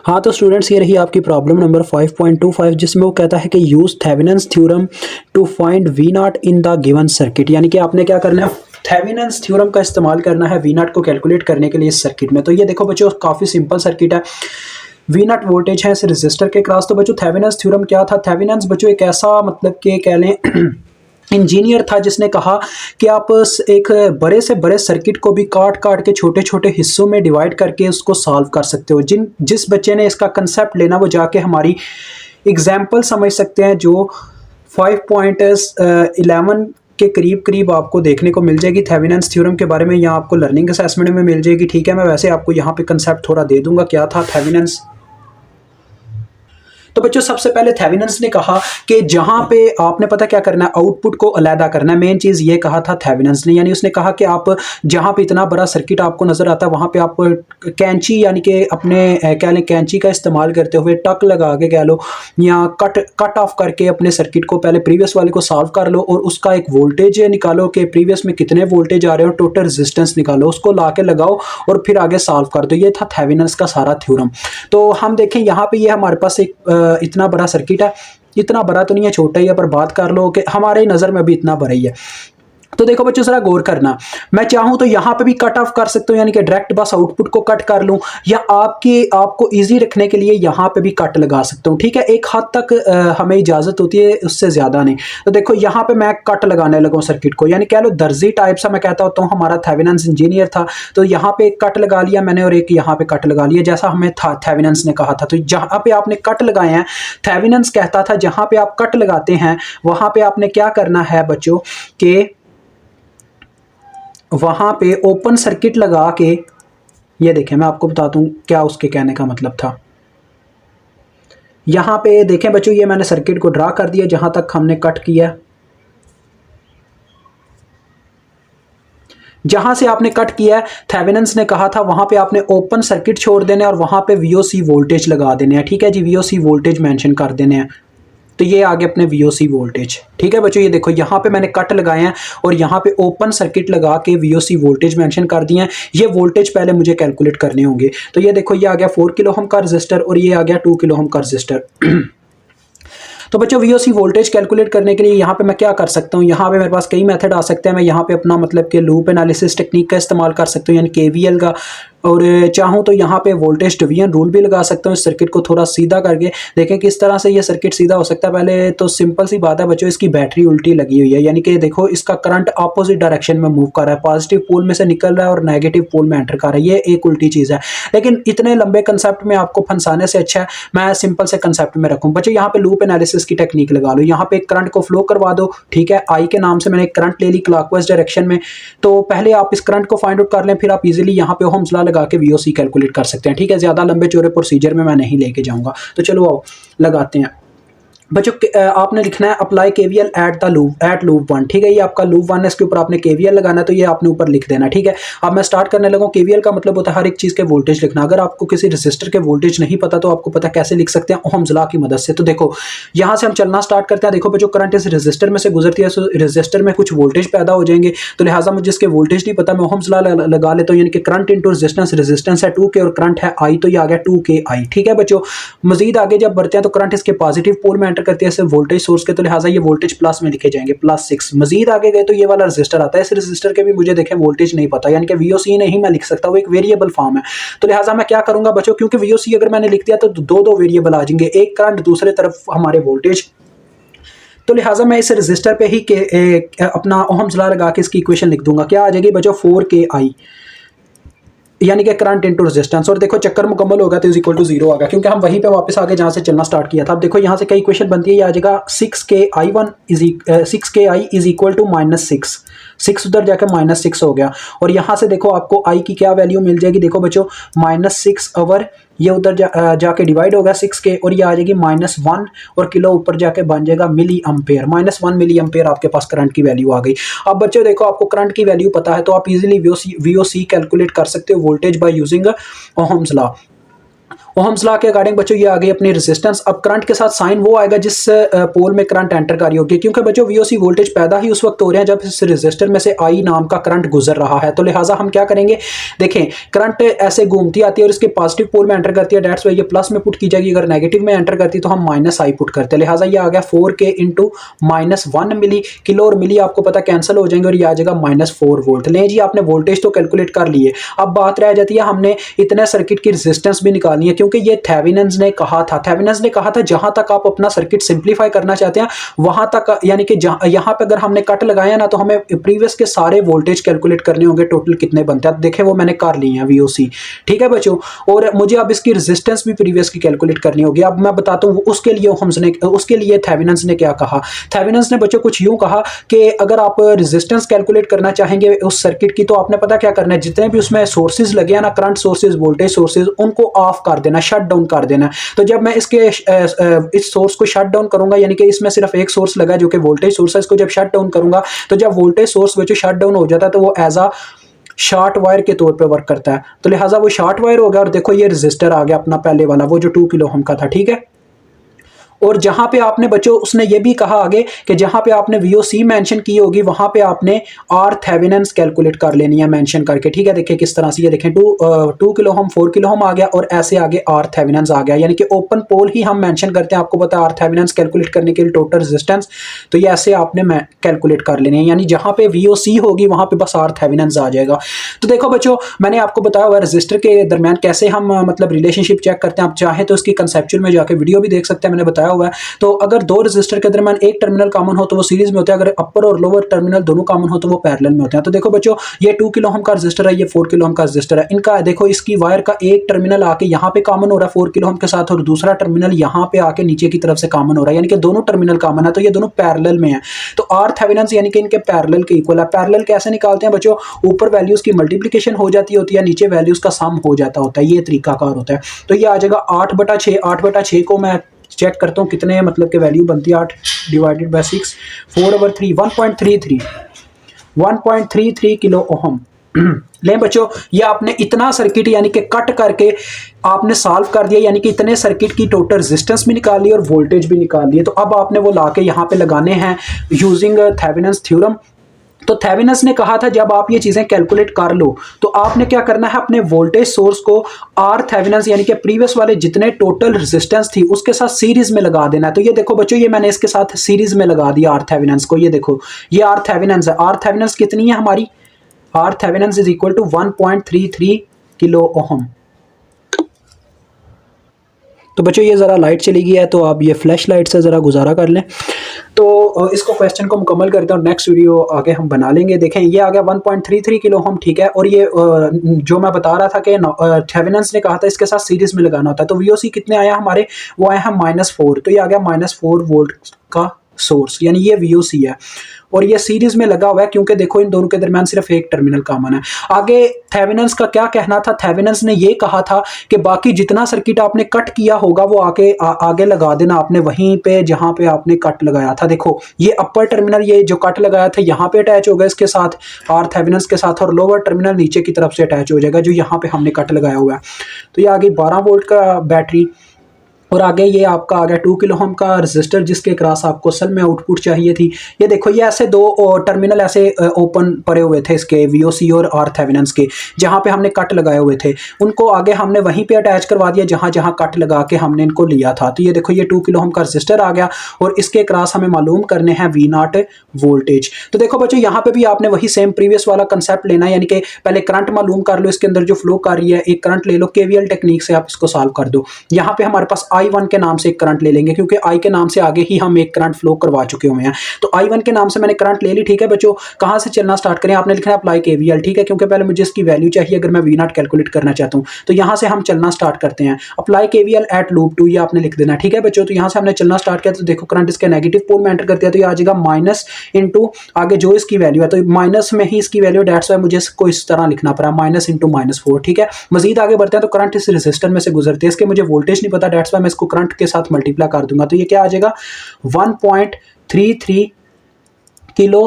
हाँ तो स्टूडेंट्स, ये रही आपकी प्रॉब्लम नंबर 5.25 जिसमें वो कहता है कि use Thevenin's theorem to find V not in the given circuit. यानी कि आपने क्या करना है, थेवेनिन्स थ्योरम का इस्तेमाल करना है वी नॉट को कैलकुलेट करने के लिए इस सर्किट में। तो ये देखो बच्चों, काफ़ी सिंपल सर्किट है। वी नॉट वोल्टेज है इस रेजिस्टर के क्रॉस। तो बच्चों थेवेनिन्स थ्योरम क्या था? थेवेनिन्स बच्चों एक ऐसा मतलब कि कह लें इंजीनियर था जिसने कहा कि आप एक बड़े से बड़े सर्किट को भी काट काट के छोटे छोटे हिस्सों में डिवाइड करके उसको सॉल्व कर सकते हो। जिस बच्चे ने इसका कंसेप्ट लेना वो जाके हमारी एग्जाम्पल समझ सकते हैं जो 5.11 के करीब करीब आपको देखने को मिल जाएगी थेवेनिन्स थ्योरम के बारे में। यहाँ आपको लर्निंग असेसमेंट में मिल जाएगी। ठीक है, मैं वैसे आपको यहाँ पे कंसेप्ट थोड़ा दे दूंगा क्या था थेवेनिन्स। तो बच्चों सबसे पहले थेवेनिन्स ने कहा कि जहां पे आपने पता क्या करना है, आउटपुट को अलहदा करना है। मेन चीज ये कहा था थेवेनिन्स ने, यानी उसने कहा कि आप जहां पे इतना बड़ा सर्किट आपको नजर आता है वहां पे आप कैंची यानी कि अपने कह लें कैंची का इस्तेमाल करते हुए टक लगा के कह लो या कट ऑफ करके अपने सर्किट को पहले प्रीवियस वाले को सॉल्व कर लो और उसका एक वोल्टेज निकालो कि प्रीवियस में कितने वोल्टेज आ रहे हो, टोटल रेजिस्टेंस निकालो, उसको ला के लगाओ और फिर आगे सॉल्व कर दो। ये था थेवेनिन्स का सारा थ्योरम। तो हम देखें यहाँ पे ये हमारे पास एक इतना बड़ा सर्किट है। इतना बड़ा तो नहीं है, छोटा ही है, पर बात कर लो कि हमारे नज़र में भी इतना बड़ा ही है। तो देखो बच्चों जरा गौर करना, मैं चाहूं तो यहां पे भी कट ऑफ कर सकता हूं, यानी कि डायरेक्ट बस आउटपुट को कट कर लूं, या आपको इजी रखने के लिए यहां पे भी कट लगा सकता हूं। ठीक है, एक हद तक हमें इजाजत होती है, उससे ज्यादा नहीं। तो देखो यहां पे मैं कट लगाने लगा सर्किट को, यानी कह लो दर्जी टाइप सा मैं कहता होता हूं। हमारा थेवेनिन्स इंजीनियर था तो यहां पे एक कट लगा लिया मैंने और एक यहां पे कट लगा लिया, जैसा हमें था थेवेनिन्स ने कहा था। तो जहां पे आपने कट लगाए हैं, थेवेनिन्स कहता था जहां पे आप कट लगाते हैं वहां पे आपने क्या करना है बच्चों के वहां पे ओपन सर्किट लगा के, ये देखें मैं आपको बताता हूं क्या उसके कहने का मतलब था। यहां पे देखें बच्चों, ये मैंने सर्किट को ड्रा कर दिया जहां तक हमने कट किया। जहां से आपने कट किया, थेवेनिन्स ने कहा था वहां पे आपने ओपन सर्किट छोड़ देने और वहां पे वीओसी वोल्टेज लगा देने हैं। ठीक है जी, वीओसी वोल्टेज मेंशन कर देने हैं। तो ये आगे अपने वीओसी वोल्टेज। ठीक है बच्चों, ये देखो यहाँ पे मैंने कट लगाए हैं और यहाँ पे ओपन सर्किट लगा के वीओसी वोल्टेज मेंशन कर दिए हैं। ये वोल्टेज पहले मुझे कैलकुलेट करने होंगे। तो ये देखो, ये आ गया 4 किलो ओम का रजिस्टर और ये आ गया 2 किलो ओम का रजिस्टर। तो बच्चों वीओसी वोल्टेज कैलकुलेट करने के लिए यहाँ पे मैं क्या कर सकता हूँ, यहाँ पे मेरे पास कई मेथड आ सकते हैं। मैं यहाँ पे अपना मतलब कि लूप एनालिसिस टेक्निक का इस्तेमाल कर सकता हूँ, यानी केवीएल का, और चाहूँ तो यहाँ पे वोल्टेज डिवीजन रूल भी लगा सकता हूँ इस सर्किट को थोड़ा सीधा करके। देखें किस तरह से ये सर्किट सीधा हो सकता है। पहले तो सिंपल सी बात है बच्चों, इसकी बैटरी उल्टी लगी हुई है, यानी कि देखो इसका करंट अपोजिट डायरेक्शन में मूव कर रहा है, पॉजिटिव पोल में से निकल रहा है और नेगेटिव पोल में एंटर कर रहा है। ये एक उल्टी चीज़ है, लेकिन इतने लंबे कंसेप्ट में आपको फंसाने से अच्छा है मैं सिंपल से कंसेप्ट में रखूँ। बच्चों यहाँ पे लूप एनालिसिस की टेक्निक लगा लो, यहाँ पे एक करंट को फ्लो करवा दो। ठीक है, आई के नाम से मैंने एक करंट ले ली क्लॉकवाइज डायरेक्शन में। तो पहले आप इस करंट को फाइंड आउट कर लें, फिर आप इजीली यहाँ पे ओम्स लॉ लगा के वीओसी कैलकुलेट कर सकते हैं। ठीक है, ज्यादा लंबे चौड़े प्रोसीजर में मैं नहीं लेके जाऊंगा। तो चलो आओ लगाते हैं बच्चों। आपने लिखना है अप्लाई केवीएल एट लूप 1। ठीक है, ये आपका लूप 1 है, इसके ऊपर आपने केवीएल लगाना है, तो ये आपने ऊपर लिख देना। ठीक है, अब मैं स्टार्ट करने लगा। केवीएल का मतलब होता है हर एक चीज़ के वोल्टेज लिखना। अगर आपको किसी रजिस्टर के वोल्टेज नहीं पता तो आपको पता कैसे लिख सकते हैं, ओम्स लॉ की मदद से। तो देखो यहाँ से हम चलना स्टार्ट करते हैं। देखो बच्चों, करंट इस रजिस्टर में से गुजरती है, रजिस्टर में कुछ वोल्टेज पैदा हो जाएंगे, तो लिहाजा मुझे इसके वोल्टेज नहीं पता, मैं ओम्स लॉ लगा लेता हूँ, यानी कि करंट इंटू रेजिस्टेंस है 2K और करंट है I, तो ये आ गया 2KI। ठीक है बच्चों, मजीद आगे जब बढ़ते हैं तो करंट इसके पॉजिटिव पोल में एंटर करती है वोल्टेज सोर्स के, तो लिहाजा ये वोल्टेज प्लस में लिखे जाएंगे +6। मजीद आगे गए तो ये वाला रजिस्टर आता है, इस रजिस्टर के भी मुझे देखें वोल्टेज नहीं पता, यानी कि वीओसी नहीं मैं लिख सकता, वो एक वेरिएबल फॉर्म है। तो लिहाजा मैं क्या करूंगा बच्चों, क्योंकि वीओसी अगर मैंने लिख दिया तो दो वेरिएबल आ जाएंगे, एक करंट दूसरे तरफ हमारे वोल्टेज। तो लिहाजा मैं इस रजिस्टर पे ही अपना ओम्स लॉ लगा के इसकी इक्वेशन लिख दूंगा। क्या आ जाएगी बच्चों, 4KI, यानी कि करंट इनटू रेजिस्टेंस। और देखो चक्कर मुकम्मल होगा तो इज इक्वल टू 0 आ गया, क्योंकि हम वहीं पे वापस आगे जहां से चलना स्टार्ट किया था। अब देखो यहाँ से कई इक्वेशन बनती है, ये आ जाएगा 6KI इज इक्वल टू -6। 6 उधर जाकर -6 हो गया, और यहाँ से देखो आपको I की क्या वैल्यू मिल जाएगी। देखो बच्चों -6 ओवर ये उधर जाके डिवाइड होगा 6K, और ये आ जाएगी -1 और किलो ऊपर जाके बन जाएगा मिली एम्पेयर। -1 मिली एम्पेयर आपके पास करंट की वैल्यू आ गई। अब बच्चों देखो आपको करंट की वैल्यू पता है तो आप इजीली वीओसी कैलकुलेट कर सकते हो voltage by using Ohm's law. Ohm's law के अकॉर्डिंग बच्चों ये आ गई अपनी रेजिस्टेंस। अब करंट के साथ साइन वो आएगा जिस पोल में करंट एंटर कर रही होगी, क्योंकि बच्चों वीओसी वोल्टेज पैदा ही उस वक्त हो रहे हैं जब इस रेजिस्टर में से आई नाम का करंट गुजर रहा है। तो लिहाजा हम क्या करेंगे, देखें करंट ऐसे घूमती आती है और इसके पॉजिटिव पोल में एंटर करती है, डेट्स वाई ये प्लस में पुट की जाएगी, अगर नेगेटिव में एंटर करती है तो हम माइनस आई पुट करते हैं। लिहाजा ये आ गया 4K इंटू -1 मिली किलो, और मिली आपको पता कैंसिल हो जाएंगे और ये आ जाएगा -4 वोल्ट। लें जी आपने वोल्टेज तो कैलकुलेट कर लिए, अब बात रह जाती है हमने इतने सर्किट की रेजिस्टेंस भी निकालनी है, क्योंकि ये थेवेनिन्स ने कहा था जहां तक आप अपना सर्किट सिंपलीफाई करना चाहते हैं वहां तक, यानी कि यहां पे अगर हमने कट लगाया ना तो हमें प्रीवियस के सारे वोल्टेज कैलकुलेट करने होंगे, टोटल कितने बनते हैं देखें वो मैंने कर लिए हैं वीओसी, ठीक है बच्चों। और मुझे अब इसकी रेजिस्टेंस भी प्रीवियस की कैलकुलेट करनी होगी। अब मैं बताता हूं उसके लिए थेवेनिन्स ने क्या कहा। थेवेनिन्स ने बच्चों कुछ यूं कहा कि अगर आप रेजिस्टेंस कैलकुलेट करना चाहेंगे उस सर्किट की तो आपने पता क्या करना है, जितने भी उसमें सोर्सेज लगे हैं ना, करंट सोर्सेज वोल्टेज सोर्सेज, उनको ऑफ कर देना, शट डाउन कर देना। तो जब मैं इसके इस सोर्स को शट डाउन करूंगा, यानी कि इसमें सिर्फ एक सोर्स लगा है जो कि वोल्टेज सोर्स है, इसको जब शट डाउन करूंगा तो जब वोल्टेज सोर्स बच्चों शट डाउन हो जाता है तो वो एज अ शॉर्ट वायर के तौर पे वर्क करता है। तो लिहाजा वो शॉर्ट वायर हो गया, और देखो ये रेजिस्टर आ गया अपना पहले वाला, वो जो 2 किलो ओम का था, ठीक है। और जहां पे आपने बच्चों उसने ये भी कहा आगे कि जहां पे आपने वीओसी मेंशन की होगी वहां पे आपने आर थेवेनिन्स कैलकुलेट कर लेनी है मेंशन करके, ठीक है। देखिए किस तरह से, ये देखें 2 किलो ओम 4 किलो ओम आ गया और ऐसे आगे आर थेवेनिन्स आ गया, यानी कि ओपन पोल ही हम मेंशन करते हैं। आपको पता है आर थेवेनिन्स कैलकुलेट करने के लिए टोटल रेजिस्टेंस, तो ये ऐसे आपने कैलकुलेट कर लेनी है, यानी जहां पे वीओसी होगी वहां पे बस आर थेवेनिन्स आ जाएगा। तो देखो बच्चों मैंने आपको बताया हुआ रजिस्टर के दरमियान कैसे हम मतलब रिलेशनशिप चेक करते हैं। आप चाहें तो उसकी कंसेप्चुअल में जाके वीडियो भी देख सकते हैं, मैंने बताया हुआ है। तो अगर दो रेजिस्टर के दरमियान एक टर्मिनल कॉमन हो तो वो सीरीज में होते हैं, अगर अपर और लोअर टर्मिनल दोनों कॉमन हो तो वो पैरेलल में होते हैं। तो देखो बच्चों ये 2 किलो ओम का रेजिस्टर है, ये 4 किलो ओम का रेजिस्टर है, इनका देखो इसकी वायर का एक टर्मिनल आके यहाँ पे कॉमन हो रहा है 4 किलो ओम के साथ, और दूसरा टर्मिनल यहाँ पे आके नीचे की तरफ से कॉमन हो रहा है, यानी कि दोनों टर्मिनल कॉमन है, तो ये दोनों पैरेलल में है। तो आर थेवेनिन्स यानी कि इनके पैरेलल के इक्वल है। पैरेलल कैसे निकालते हैं बच्चों, ऊपर वैल्यूज की मल्टीप्लिकेशन हो जाती होती है, नीचे वैल्यूज का सम हो जाता होता है, ये तरीकाकार होता है। तो ये आ जाएगा 8/6, 8/6 को मैं चेक करता हूँ कितने मतलब के वैल्यू बनती है, 8 डिवाइडेड बाय 6, 4/3, 1.33 किलो ओम। ले बच्चों ये आपने इतना सर्किट यानी कि कट करके आपने सॉल्व कर दिया, यानी कि इतने सर्किट की टोटल रेजिस्टेंस भी निकाल ली और वोल्टेज भी निकाल लिए। तो अब आपने वो लाके यहाँ पे लगाने हैं यूजिंग थेवेनिन्स थ्योरम। तो थेवेनिन्स ने कहा था जब आप ये चीजें कैलकुलेट कर लो तो आपने क्या करना है, अपने वोल्टेज सोर्स को आर थेवेनिन्स यानी कि प्रीवियस वाले जितने टोटल रेजिस्टेंस थी उसके साथ सीरीज में लगा देना है। तो ये देखो बच्चों ये मैंने इसके साथ सीरीज में लगा दिया आर थेवेनिन्स को, ये देखो ये आर थेवेनिन्स है। आर थेवेनिन्स कितनी है हमारी, R Thevenin's is equal to 1.33 kilo ohm. तो बच्चों ये ज़रा लाइट चली गई है तो आप ये फ्लैश लाइट से ज़रा गुजारा कर लें। तो इसको क्वेश्चन को मुकम्मल करते हैं और नेक्स्ट वीडियो आगे हम बना लेंगे। देखें ये आ गया 1.33 किलो ओम, ठीक है। और ये जो मैं बता रहा था कि थेवेनिन्स ने कहा था इसके साथ सीरीज में लगाना होता है। तो वीओसी कितने आया हमारे, वो आया है -4, तो ये आ गया -4 वोल्ट का सोर्स, यानी ये वीओसी है और ये सीरीज में लगा हुआ है क्योंकि देखो इन दोनों के दरमियान सिर्फ एक टर्मिनल कॉमन है। आगे थेवेनिन्स का क्या कहना था, थेवेनिन्स ने ये कहा था कि बाकी जितना सर्किट आपने कट किया होगा वो आगे लगा देना आपने वहीं पे जहां पे आपने कट लगाया था। देखो ये अपर टर्मिनल ये जो कट लगाया था यहाँ पे अटैच होगा इसके साथ आर थेवेनिन्स के साथ, और लोअर टर्मिनल नीचे की तरफ से अटैच हो जाएगा जो यहाँ पे हमने कट लगाया हुआ है। तो ये आगे 12 वोल्ट का बैटरी, और आगे ये आपका आ गया 2 किलो ओम का रेजिस्टर जिसके क्रॉस आपको असल में आउटपुट चाहिए थी। ये देखो ये ऐसे दो टर्मिनल ऐसे ओपन पड़े हुए थे इसके वीओसी और आर थेवेनिन्स के, जहां पे हमने कट लगाए हुए थे उनको आगे हमने वहीं पे अटैच करवा दिया जहां जहां कट लगा के हमने इनको लिया था। तो ये देखो ये 2 किलो ओम का रेजिस्टर आ गया और इसके क्रॉस हमें मालूम करने हैं V0 वोल्टेज। तो देखो बच्चों यहाँ पे भी आपने वही सेम प्रीवियस वाला कंसेप्ट लेना है, यानी कि पहले करंट मालूम कर लो, इसके अंदर जो फ्लो कर रही है एक करंट ले लो, KVL टेक्निक से आप इसको सॉल्व कर दो। यहाँ पे हमारे पास I1 के नाम से एक करंट ले लेंगे क्योंकि I के नाम से आगे ही हम एक करंट फ्लो करवा चुके हुए हैं। तो I1 के नाम से मैंने करंट ले ली, ठीक है बच्चों। कहां से चलना स्टार्ट करें, आपने लिखना है अप्लाई KVL, ठीक है, क्योंकि पहले मुझे इसकी वैल्यू चाहिए अगर मैं V0 कैलकुलेट करना चाहता हूं। तो यहां से हम चलना स्टार्ट करते हैं, अप्लाई KVL एट लूप 2 ये आपने लिख देना, ठीक है बच्चों। तो यहां से हमने चलना स्टार्ट किया तो देखो करंट इसके नेगेटिव पोल में एंटर कर दिया तो ये आ जाएगा माइनस इंटू आगे जो इसकी वैल्यू है, तो माइनस में ही इसकी वैल्यू, डेट्स वाई मुझे इसको इस तरह लिखना पड़ा माइनस इंटू -4, ठीक है। मजीद आगे बढ़ते हैं तो करंट इस रेजिस्टर में से गुजरते हैं, इसके मुझे वोल्टेज नहीं पता, डेट्स वाई मैं इसको करंट के साथ मल्टीप्लाई कर दूंगा। तो ये क्या आ जाएगा 1.33 किलो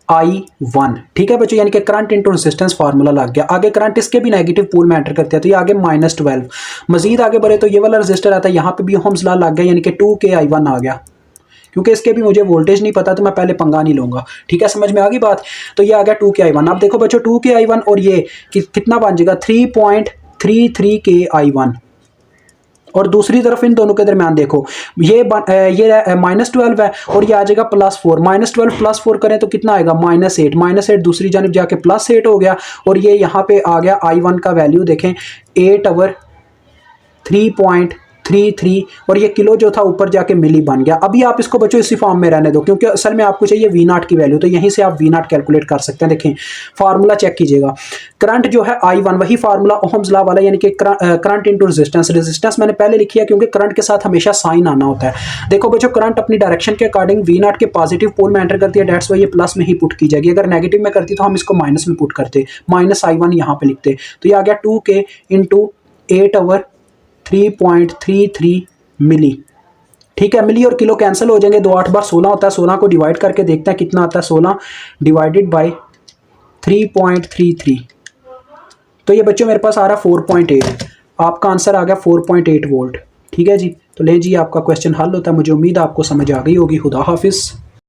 I1। ठीक है बच्चों, यानी कि करंट इंटू रेजिस्टेंस फार्मूला लग गया। आगे करंट इसके भी नेगेटिव पोल में एंटर करते हैं, तो ये आगे -12। मजीद आगे बढ़े तो ये वाला रजिस्टर आता है, यहाँ पे भी ओहम्स लॉ लग गया, यानी कि 2K I1 आ गया। क्योंकि इसके भी मुझे वोल्टेज नहीं पता तो मैं पहले पंगा नहीं लूंगा। ठीक है, समझ में आ गई बात। तो ये आ गया 2K I1। अब देखो बच्चों 2K I1 और ये कितना बन जाएगा 3.33K I1। और दूसरी तरफ इन दोनों के दरमियान देखो ये -12 है और ये आ जाएगा +4। -12 +4 करें तो कितना आएगा -8। -8 दूसरी जानब जाके +8 हो गया और ये यहाँ पे आ गया I1 का वैल्यू देखें 8/3.33 और ये किलो जो था ऊपर जाके मिली बन गया। अभी आप इसको बच्चों इसी फॉर्म में रहने दो क्योंकि असल में आपको चाहिए V0 की वैल्यू, तो यहीं से आप V0 कैलकुलेट कर सकते हैं। देखें फार्मूला चेक कीजिएगा, करंट जो है I1 वही फार्मूला ओहम्स लॉ वाला, यानी कि करंट इंटू रेजिस्टेंस। रेजिस्टेंस मैंने पहले लिखी है क्योंकि करंट के साथ हमेशा साइन आना होता है। देखो बच्चों करंट अपनी डायरेक्शन के अकॉर्डिंग V0 के पॉजिटिव पोल में एंटर करती है, डेट्स वाई ये प्लस में ही पुट की जाएगी। अगर नेगेटिव में करती तो हम इसको माइनस में पुट करते, -I1 यहाँ पे लिखते। तो ये आ गया 2K इंटू 8/3.33 मिली। ठीक है, मिली और किलो कैंसिल हो जाएंगे, 2 8 बार 16 होता है। 16 को डिवाइड करके देखते हैं कितना आता है, 16 डिवाइडेड बाय 3.33। तो ये बच्चों मेरे पास आ रहा 4.8। आपका आंसर आ गया 4.8 वोल्ट। ठीक है जी, तो ले जी आपका क्वेश्चन हल होता है। मुझे उम्मीद है आपको समझ आ गई होगी। खुदा हाफिज़।